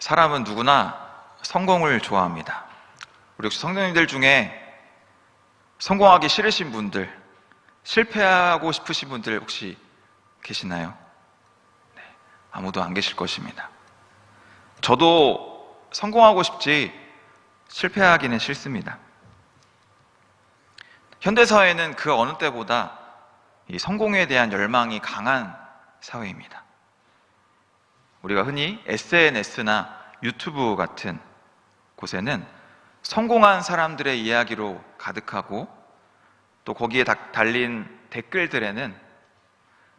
사람은 누구나 성공을 좋아합니다. 우리 혹시 성도님들 중에 성공하기 싫으신 분들, 실패하고 싶으신 분들 혹시 계시나요? 네, 아무도 안 계실 것입니다. 저도 성공하고 싶지 실패하기는 싫습니다. 현대사회는 그 어느 때보다 이 성공에 대한 열망이 강한 사회입니다. 우리가 흔히 SNS나 유튜브 같은 곳에는 성공한 사람들의 이야기로 가득하고, 또 거기에 달린 댓글들에는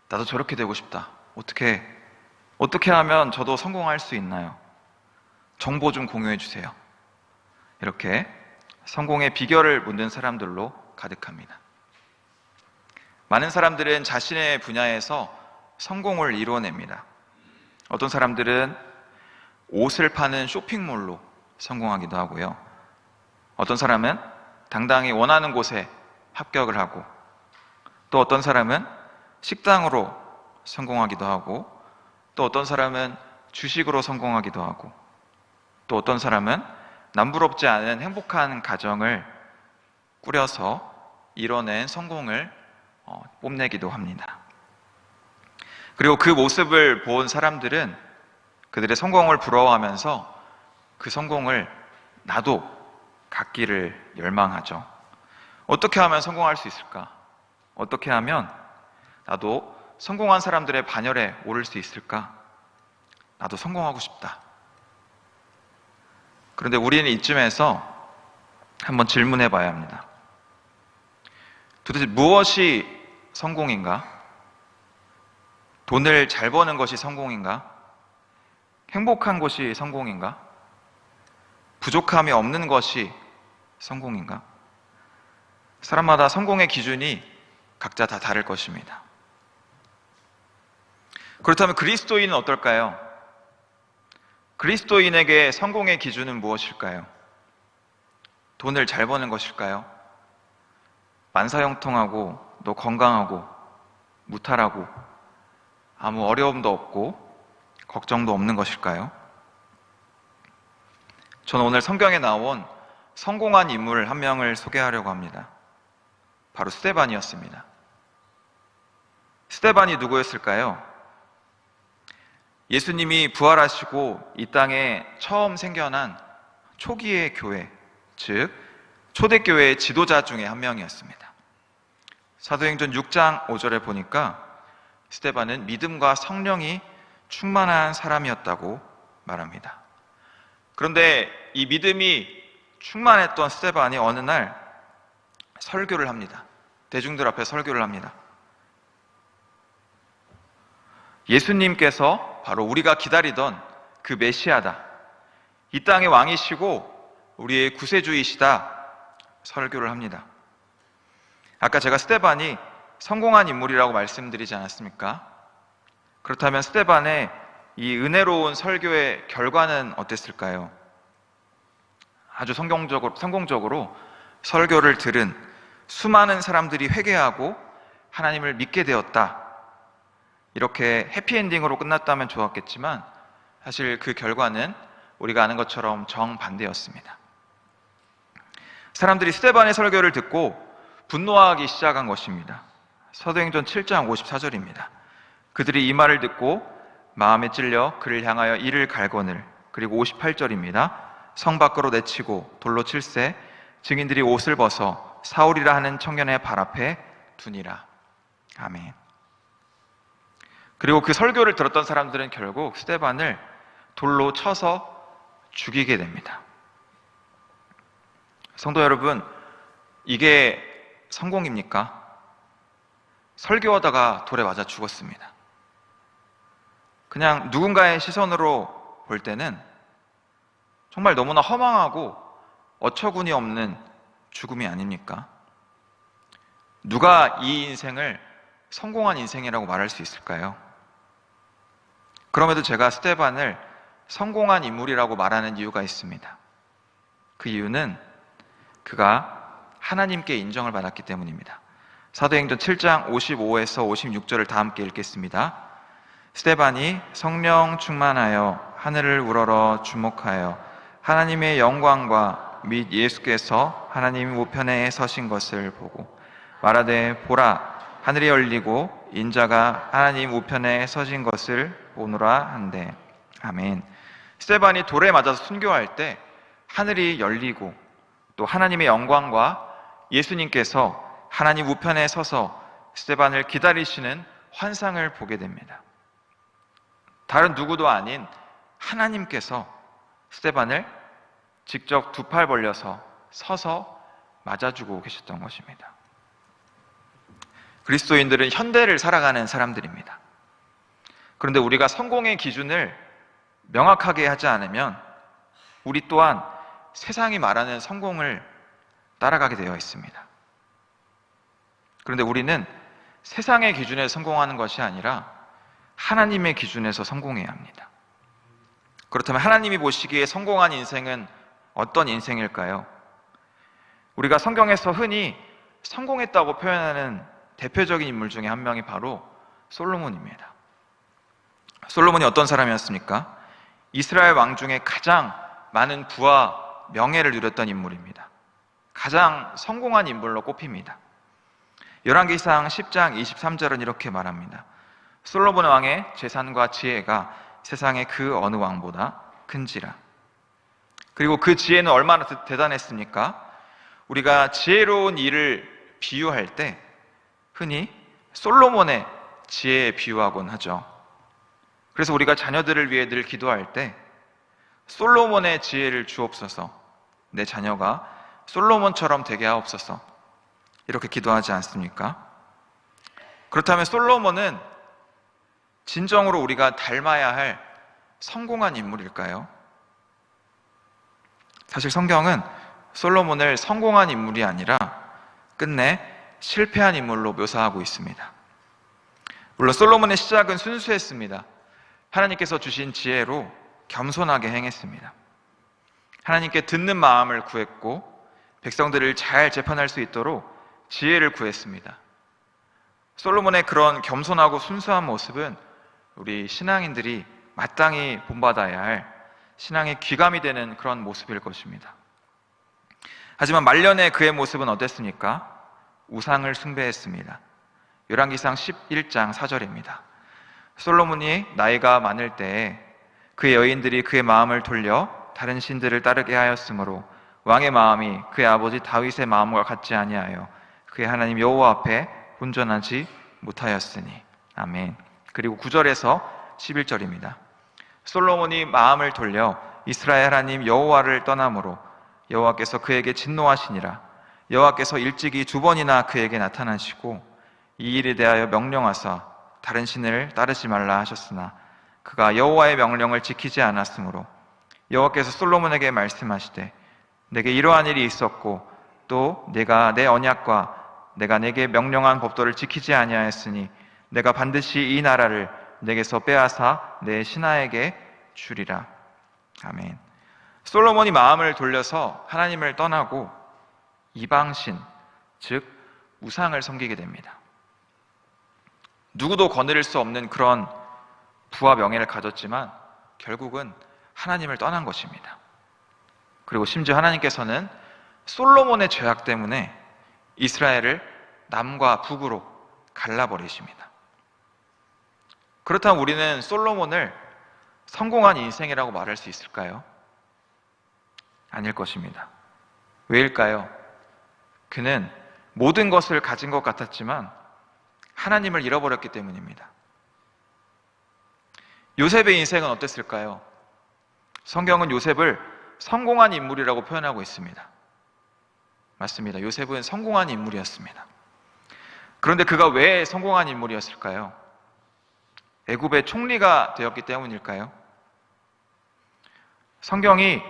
나도 저렇게 되고 싶다, 어떻게 하면 저도 성공할 수 있나요? 정보 좀 공유해 주세요. 이렇게 성공의 비결을 묻는 사람들로 가득합니다. 많은 사람들은 자신의 분야에서 성공을 이루어냅니다. 어떤 사람들은 옷을 파는 쇼핑몰로 성공하기도 하고요. 어떤 사람은 당당히 원하는 곳에 합격을 하고, 또 어떤 사람은 식당으로 성공하기도 하고, 또 어떤 사람은 주식으로 성공하기도 하고, 또 어떤 사람은 남부럽지 않은 행복한 가정을 꾸려서 이뤄낸 성공을 뽐내기도 합니다. 그리고 그 모습을 본 사람들은 그들의 성공을 부러워하면서 그 성공을 나도 갖기를 열망하죠. 어떻게 하면 성공할 수 있을까? 어떻게 하면 나도 성공한 사람들의 반열에 오를 수 있을까? 나도 성공하고 싶다. 그런데 우리는 이쯤에서 한번 질문해 봐야 합니다. 도대체 무엇이 성공인가? 돈을 잘 버는 것이 성공인가? 행복한 것이 성공인가? 부족함이 없는 것이 성공인가? 사람마다 성공의 기준이 각자 다 다를 것입니다. 그렇다면 그리스도인은 어떨까요? 그리스도인에게 성공의 기준은 무엇일까요? 돈을 잘 버는 것일까요? 만사형통하고 또 건강하고 무탈하고 아무 어려움도 없고 걱정도 없는 것일까요? 저는 오늘 성경에 나온 성공한 인물 한 명을 소개하려고 합니다. 바로 스데반이었습니다. 스데반이 누구였을까요? 예수님이 부활하시고 이 땅에 처음 생겨난 초기의 교회, 즉 초대교회의 지도자 중에 한 명이었습니다. 사도행전 6장 5절에 보니까 스데반은 믿음과 성령이 충만한 사람이었다고 말합니다. 그런데 이 믿음이 충만했던 스데반이 어느 날 설교를 합니다. 대중들 앞에 설교를 합니다. 예수님께서 바로 우리가 기다리던 그 메시아다, 이 땅의 왕이시고 우리의 구세주이시다 설교를 합니다. 아까 제가 스데반이 성공한 인물이라고 말씀드리지 않았습니까? 그렇다면 스데반의 이 은혜로운 설교의 결과는 어땠을까요? 아주 성공적으로 설교를 들은 수많은 사람들이 회개하고 하나님을 믿게 되었다, 이렇게 해피엔딩으로 끝났다면 좋았겠지만 사실 그 결과는 우리가 아는 것처럼 정반대였습니다. 사람들이 스데반의 설교를 듣고 분노하기 시작한 것입니다. 사도행전 7장 54절입니다. 그들이 이 말을 듣고 마음에 찔려 그를 향하여 이를 갈거늘. 그리고 58절입니다. 성 밖으로 내치고 돌로 칠세, 증인들이 옷을 벗어 사울이라 하는 청년의 발 앞에 두니라. 아멘. 그리고 그 설교를 들었던 사람들은 결국 스데반을 돌로 쳐서 죽이게 됩니다. 성도 여러분, 이게 성공입니까? 설교하다가 돌에 맞아 죽었습니다. 그냥 누군가의 시선으로 볼 때는 정말 너무나 허망하고 어처구니 없는 죽음이 아닙니까? 누가 이 인생을 성공한 인생이라고 말할 수 있을까요? 그럼에도 제가 스데반을 성공한 인물이라고 말하는 이유가 있습니다. 그 이유는 그가 하나님께 인정을 받았기 때문입니다. 사도행전 7장 55에서 56절을 다 함께 읽겠습니다. 스데반이 성령 충만하여 하늘을 우러러 주목하여 하나님의 영광과 및 예수께서 하나님 우편에 서신 것을 보고 말하되 보라 하늘이 열리고 인자가 하나님 우편에 서신 것을 보노라 한대. 아멘. 스데반이 돌에 맞아서 순교할 때 하늘이 열리고 또 하나님의 영광과 예수님께서 하나님 우편에 서서 스데반을 기다리시는 환상을 보게 됩니다. 다른 누구도 아닌 하나님께서 스데반을 직접 두 팔 벌려서 서서 맞아주고 계셨던 것입니다. 그리스도인들은 현대를 살아가는 사람들입니다. 그런데 우리가 성공의 기준을 명확하게 하지 않으면 우리 또한 세상이 말하는 성공을 따라가게 되어 있습니다. 그런데 우리는 세상의 기준에 성공하는 것이 아니라 하나님의 기준에서 성공해야 합니다. 그렇다면 하나님이 보시기에 성공한 인생은 어떤 인생일까요? 우리가 성경에서 흔히 성공했다고 표현하는 대표적인 인물 중에 한 명이 바로 솔로몬입니다. 솔로몬이 어떤 사람이었습니까? 이스라엘 왕 중에 가장 많은 부와 명예를 누렸던 인물입니다. 가장 성공한 인물로 꼽힙니다. 열왕기상 10장 23절은 이렇게 말합니다. 솔로몬 왕의 재산과 지혜가 세상의 그 어느 왕보다 큰지라. 그리고 그 지혜는 얼마나 대단했습니까? 우리가 지혜로운 일을 비유할 때 흔히 솔로몬의 지혜에 비유하곤 하죠. 그래서 우리가 자녀들을 위해 늘 기도할 때 솔로몬의 지혜를 주옵소서, 내 자녀가 솔로몬처럼 되게 하옵소서, 이렇게 기도하지 않습니까? 그렇다면 솔로몬은 진정으로 우리가 닮아야 할 성공한 인물일까요? 사실 성경은 솔로몬을 성공한 인물이 아니라 끝내 실패한 인물로 묘사하고 있습니다. 물론 솔로몬의 시작은 순수했습니다. 하나님께서 주신 지혜로 겸손하게 행했습니다. 하나님께 듣는 마음을 구했고 백성들을 잘 재판할 수 있도록 지혜를 구했습니다. 솔로몬의 그런 겸손하고 순수한 모습은 우리 신앙인들이 마땅히 본받아야 할 신앙의 귀감이 되는 그런 모습일 것입니다. 하지만 말년에 그의 모습은 어땠습니까? 우상을 숭배했습니다. 열왕기상 11장 4절입니다. 솔로몬이 나이가 많을 때에 그의 여인들이 그의 마음을 돌려 다른 신들을 따르게 하였으므로 왕의 마음이 그의 아버지 다윗의 마음과 같지 아니하여 그의 하나님 여호와 앞에 온전하지 못하였으니. 아멘. 그리고 9절에서 11절입니다. 솔로몬이 마음을 돌려 이스라엘 하나님 여호와를 떠나므로 여호와께서 그에게 진노하시니라. 여호와께서 일찍이 2번이나 그에게 나타나시고 이 일에 대하여 명령하사 다른 신을 따르지 말라 하셨으나 그가 여호와의 명령을 지키지 않았으므로 여호와께서 솔로몬에게 말씀하시되 내게 이러한 일이 있었고 또 내가 내 언약과 내가 내게 명령한 법도를 지키지 아니하였으니 내가 반드시 이 나라를 내게서 빼앗아 내 신하에게 주리라. 아멘. 솔로몬이 마음을 돌려서 하나님을 떠나고 이방신, 즉 우상을 섬기게 됩니다. 누구도 거느릴 수 없는 그런 부와 명예를 가졌지만 결국은 하나님을 떠난 것입니다. 그리고 심지어 하나님께서는 솔로몬의 죄악 때문에 이스라엘을 남과 북으로 갈라버리십니다. 그렇다면 우리는 솔로몬을 성공한 인생이라고 말할 수 있을까요? 아닐 것입니다. 왜일까요? 그는 모든 것을 가진 것 같았지만 하나님을 잃어버렸기 때문입니다. 요셉의 인생은 어땠을까요? 성경은 요셉을 성공한 인물이라고 표현하고 있습니다. 맞습니다. 요셉은 성공한 인물이었습니다. 그런데 그가 왜 성공한 인물이었을까요? 애굽의 총리가 되었기 때문일까요? 성경이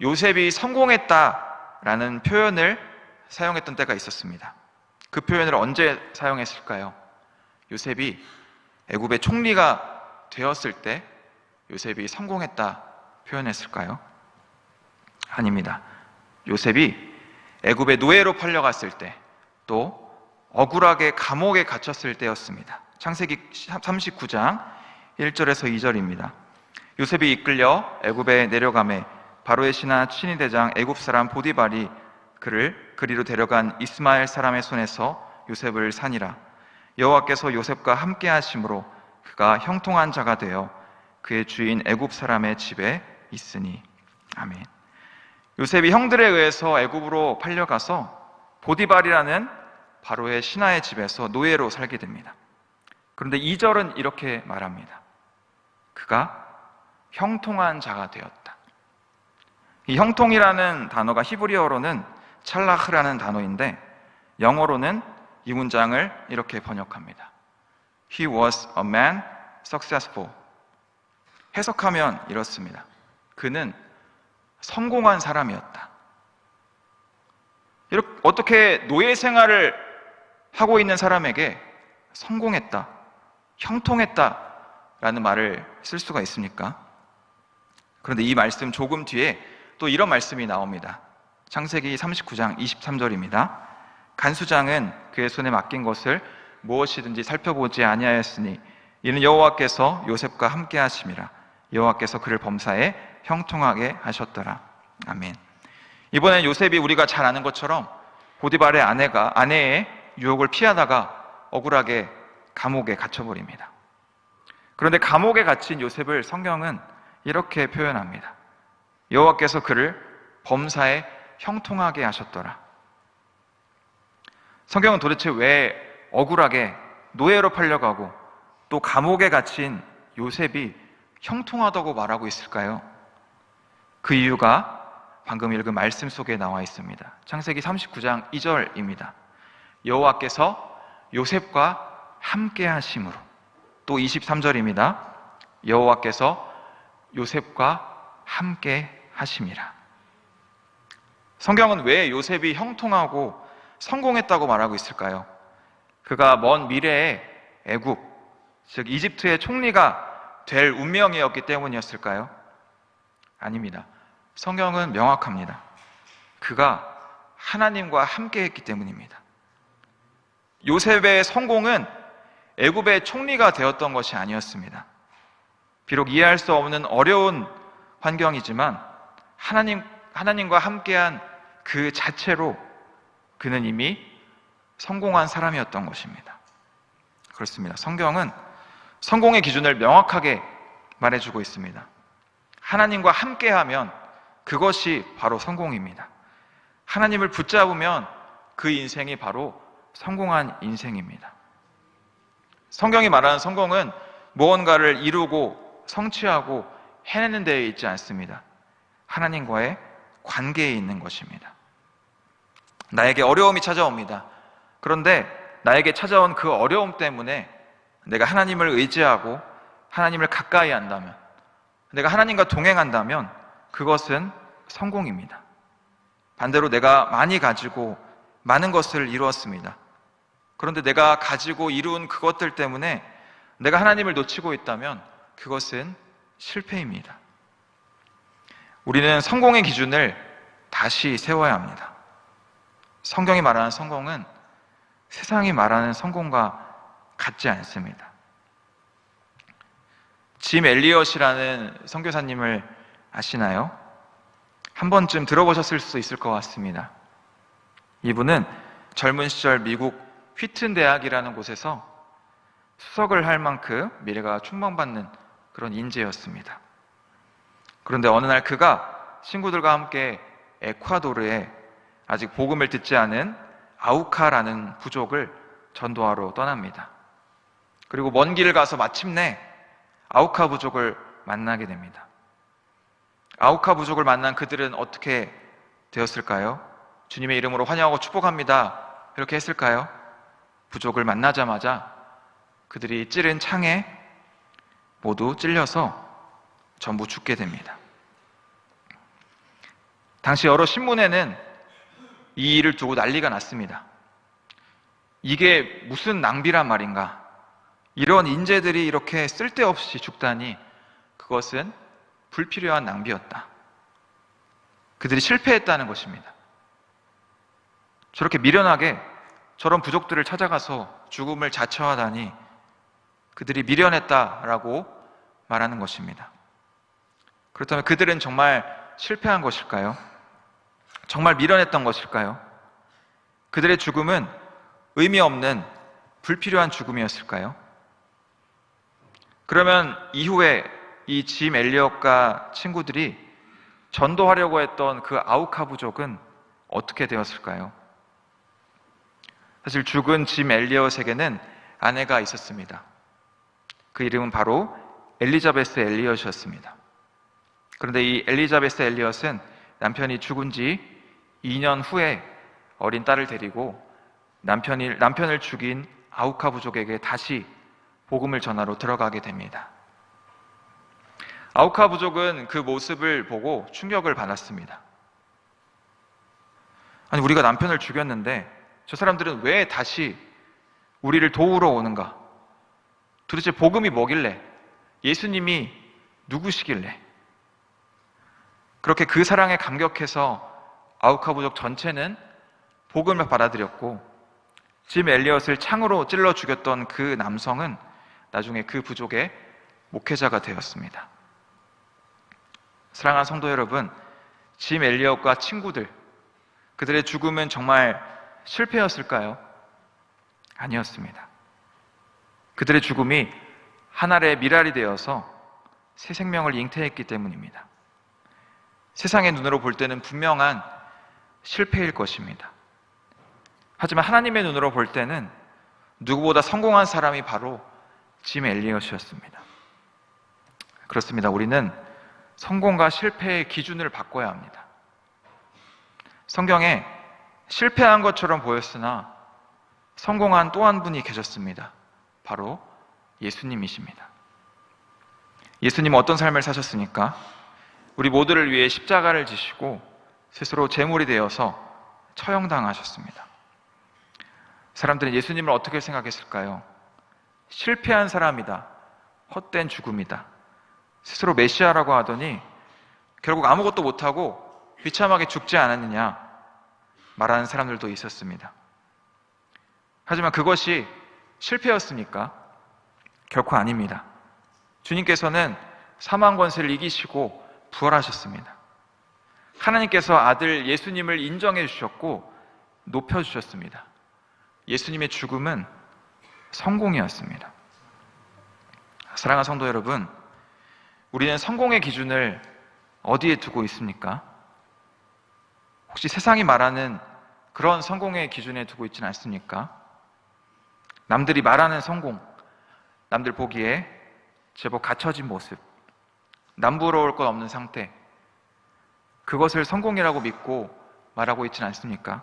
요셉이 성공했다라는 표현을 사용했던 때가 있었습니다. 그 표현을 언제 사용했을까요? 요셉이 애굽의 총리가 되었을 때 요셉이 성공했다 표현했을까요? 아닙니다. 요셉이 애굽의 노예로 팔려갔을 때, 또 억울하게 감옥에 갇혔을 때였습니다. 창세기 39장 1절에서 2절입니다. 요셉이 이끌려 애굽에 내려가매 바로의 신하 친위대장 애굽 사람 보디발이 그를 그리로 데려간 이스마엘 사람의 손에서 요셉을 사니라. 여호와께서 요셉과 함께 하심으로 그가 형통한 자가 되어 그의 주인 애굽 사람의 집에 있으니. 아멘. 요셉이 형들에 의해서 애굽으로 팔려가서 보디발이라는 바로의 신하의 집에서 노예로 살게 됩니다. 그런데 2절은 이렇게 말합니다. 그가 형통한 자가 되었다. 이 형통이라는 단어가 히브리어로는 찰라흐라는 단어인데 영어로는 이 문장을 이렇게 번역합니다. He was a man successful. 해석하면 이렇습니다. 그는 성공한 사람이었다. 이렇게 어떻게 노예 생활을 하고 있는 사람에게 성공했다, 형통했다라는 말을 쓸 수가 있습니까? 그런데 이 말씀 조금 뒤에 또 이런 말씀이 나옵니다. 창세기 39장 23절입니다. 간수장은 그의 손에 맡긴 것을 무엇이든지 살펴보지 아니하였으니 이는 여호와께서 요셉과 함께 하심이라. 여호와께서 그를 범사에 형통하게 하셨더라. 아멘. 이번엔 요셉이 우리가 잘 아는 것처럼 보디발의 아내의 유혹을 피하다가 억울하게 감옥에 갇혀버립니다. 그런데 감옥에 갇힌 요셉을 성경은 이렇게 표현합니다. 여호와께서 그를 범사에 형통하게 하셨더라. 성경은 도대체 왜 억울하게 노예로 팔려가고 또 감옥에 갇힌 요셉이 형통하다고 말하고 있을까요? 그 이유가 방금 읽은 말씀 속에 나와 있습니다. 창세기 39장 2절입니다. 여호와께서 요셉과 함께 하심으로. 또 23절입니다. 여호와께서 요셉과 함께 하심이라. 성경은 왜 요셉이 형통하고 성공했다고 말하고 있을까요? 그가 먼 미래에 애굽, 즉 이집트의 총리가 될 운명이었기 때문이었을까요? 아닙니다. 성경은 명확합니다. 그가 하나님과 함께 했기 때문입니다. 요셉의 성공은 애굽의 총리가 되었던 것이 아니었습니다. 비록 이해할 수 없는 어려운 환경이지만 하나님과 함께한 그 자체로 그는 이미 성공한 사람이었던 것입니다. 그렇습니다. 성경은 성공의 기준을 명확하게 말해주고 있습니다. 하나님과 함께하면 그것이 바로 성공입니다. 하나님을 붙잡으면 그 인생이 바로 성공한 인생입니다. 성경이 말하는 성공은 무언가를 이루고 성취하고 해내는 데에 있지 않습니다. 하나님과의 관계에 있는 것입니다. 나에게 어려움이 찾아옵니다. 그런데 나에게 찾아온 그 어려움 때문에 내가 하나님을 의지하고 하나님을 가까이 한다면, 내가 하나님과 동행한다면 그것은 성공입니다. 반대로 내가 많이 가지고 많은 것을 이루었습니다. 그런데 내가 가지고 이룬 그것들 때문에 내가 하나님을 놓치고 있다면 그것은 실패입니다. 우리는 성공의 기준을 다시 세워야 합니다. 성경이 말하는 성공은 세상이 말하는 성공과 같지 않습니다. 짐 엘리엇이라는 선교사님을 아시나요? 한 번쯤 들어보셨을 수 있을 것 같습니다. 이분은 젊은 시절 미국 휘튼 대학이라는 곳에서 수석을 할 만큼 미래가 촉망받는 그런 인재였습니다. 그런데 어느 날 그가 친구들과 함께 에콰도르에 아직 복음을 듣지 않은 아우카라는 부족을 전도하러 떠납니다. 그리고 먼 길을 가서 마침내 아우카 부족을 만나게 됩니다. 아우카 부족을 만난 그들은 어떻게 되었을까요? 주님의 이름으로 환영하고 축복합니다. 이렇게 했을까요? 부족을 만나자마자 그들이 찌른 창에 모두 찔려서 전부 죽게 됩니다. 당시 여러 신문에는 이 일을 두고 난리가 났습니다. 이게 무슨 낭비란 말인가? 이런 인재들이 이렇게 쓸데없이 죽다니 그것은 불필요한 낭비였다. 그들이 실패했다는 것입니다. 저렇게 미련하게 저런 부족들을 찾아가서 죽음을 자처하다니 그들이 미련했다라고 말하는 것입니다. 그렇다면 그들은 정말 실패한 것일까요? 정말 미련했던 것일까요? 그들의 죽음은 의미 없는 불필요한 죽음이었을까요? 그러면 이후에 이 짐 엘리엇과 친구들이 전도하려고 했던 그 아우카 부족은 어떻게 되었을까요? 사실 죽은 짐 엘리엇에게는 아내가 있었습니다. 그 이름은 바로 엘리자베스 엘리엇이었습니다. 그런데 이 엘리자베스 엘리엇은 남편이 죽은 지 2년 후에 어린 딸을 데리고 남편을 죽인 아우카 부족에게 다시 복음을 전하러 들어가게 됩니다. 아우카 부족은 그 모습을 보고 충격을 받았습니다. 아니, 우리가 남편을 죽였는데 저 사람들은 왜 다시 우리를 도우러 오는가? 도대체 복음이 뭐길래? 예수님이 누구시길래? 그렇게 그 사랑에 감격해서 아우카 부족 전체는 복음을 받아들였고, 짐 엘리엇을 창으로 찔러 죽였던 그 남성은 나중에 그 부족의 목회자가 되었습니다. 사랑하는 성도 여러분, 짐 엘리엇과 친구들, 그들의 죽음은 정말 실패였을까요? 아니었습니다. 그들의 죽음이 하늘의 미랄이 되어서 새 생명을 잉태했기 때문입니다. 세상의 눈으로 볼 때는 분명한 실패일 것입니다. 하지만 하나님의 눈으로 볼 때는 누구보다 성공한 사람이 바로 짐 엘리엇이었습니다. 그렇습니다. 우리는 성공과 실패의 기준을 바꿔야 합니다. 성경에 실패한 것처럼 보였으나 성공한 또 한 분이 계셨습니다. 바로 예수님이십니다. 예수님은 어떤 삶을 사셨습니까? 우리 모두를 위해 십자가를 지시고 스스로 제물이 되어서 처형당하셨습니다. 사람들은 예수님을 어떻게 생각했을까요? 실패한 사람이다. 헛된 죽음이다. 스스로 메시아라고 하더니 결국 아무것도 못하고 비참하게 죽지 않았느냐 말하는 사람들도 있었습니다. 하지만 그것이 실패였습니까? 결코 아닙니다. 주님께서는 사망 권세를 이기시고 부활하셨습니다. 하나님께서 아들 예수님을 인정해 주셨고 높여주셨습니다. 예수님의 죽음은 성공이었습니다. 사랑하는 성도 여러분, 우리는 성공의 기준을 어디에 두고 있습니까? 혹시 세상이 말하는 그런 성공의 기준에 두고 있지는 않습니까? 남들이 말하는 성공, 남들 보기에 제법 갖춰진 모습, 남부러울 것 없는 상태, 그것을 성공이라고 믿고 말하고 있지는 않습니까?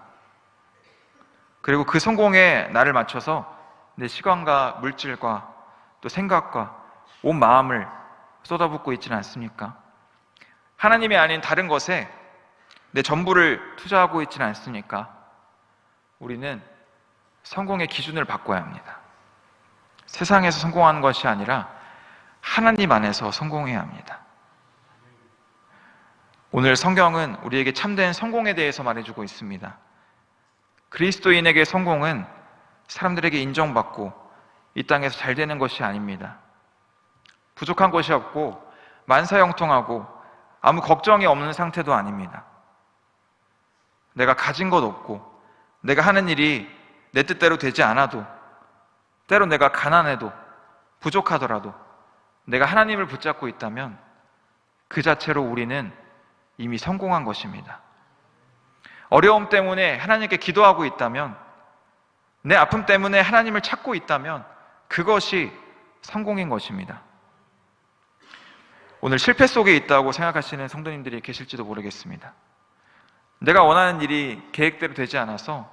그리고 그 성공에 나를 맞춰서 내 시간과 물질과 또 생각과 온 마음을 쏟아붓고 있지는 않습니까? 하나님이 아닌 다른 것에 내 전부를 투자하고 있지는 않습니까? 우리는 성공의 기준을 바꿔야 합니다. 세상에서 성공하는 것이 아니라 하나님 안에서 성공해야 합니다. 오늘 성경은 우리에게 참된 성공에 대해서 말해주고 있습니다. 그리스도인에게 성공은 사람들에게 인정받고 이 땅에서 잘 되는 것이 아닙니다. 부족한 것이 없고 만사형통하고 아무 걱정이 없는 상태도 아닙니다. 내가 가진 것 없고 내가 하는 일이 내 뜻대로 되지 않아도, 때로 내가 가난해도 부족하더라도 내가 하나님을 붙잡고 있다면 그 자체로 우리는 이미 성공한 것입니다. 어려움 때문에 하나님께 기도하고 있다면, 내 아픔 때문에 하나님을 찾고 있다면 그것이 성공인 것입니다. 오늘 실패 속에 있다고 생각하시는 성도님들이 계실지도 모르겠습니다. 내가 원하는 일이 계획대로 되지 않아서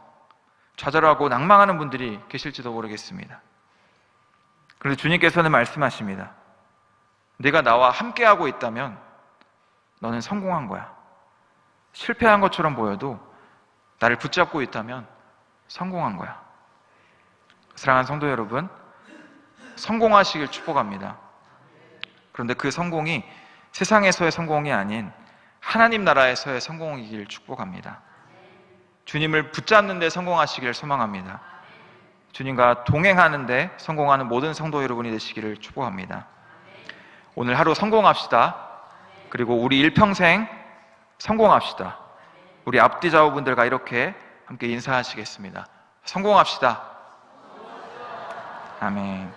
좌절하고 낭망하는 분들이 계실지도 모르겠습니다. 그런데 주님께서는 말씀하십니다. 네가 나와 함께하고 있다면 너는 성공한 거야. 실패한 것처럼 보여도 나를 붙잡고 있다면 성공한 거야. 사랑하는 성도 여러분, 성공하시길 축복합니다. 그런데 그 성공이 세상에서의 성공이 아닌 하나님 나라에서의 성공이길 축복합니다. 주님을 붙잡는 데 성공하시기를 소망합니다. 주님과 동행하는 데 성공하는 모든 성도 여러분이 되시기를 축복합니다. 오늘 하루 성공합시다. 그리고 우리 일평생 성공합시다. 우리 앞뒤 좌우분들과 이렇게 함께 인사하시겠습니다. 성공합시다. 아멘.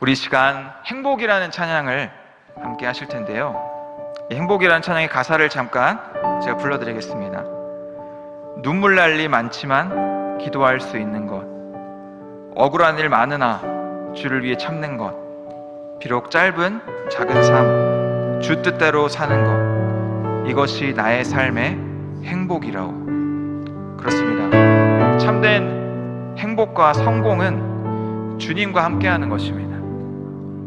우리 이 시간 행복이라는 찬양을 함께 하실 텐데요. 이 행복이라는 찬양의 가사를 잠깐 제가 불러드리겠습니다. 눈물 날 일 많지만 기도할 수 있는 것, 억울한 일 많으나 주를 위해 참는 것, 비록 짧은 작은 삶, 주 뜻대로 사는 것, 이것이 나의 삶의 행복이라오. 그렇습니다. 참된 행복과 성공은 주님과 함께하는 것입니다.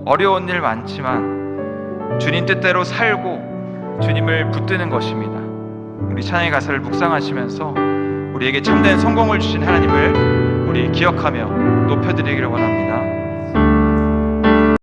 어려운 일 많지만 주님 뜻대로 살고 주님을 붙드는 것입니다. 우리 찬양의 가사를 묵상하시면서 우리에게 참된 성공을 주신 하나님을 우리 기억하며 높여드리기를 원합니다.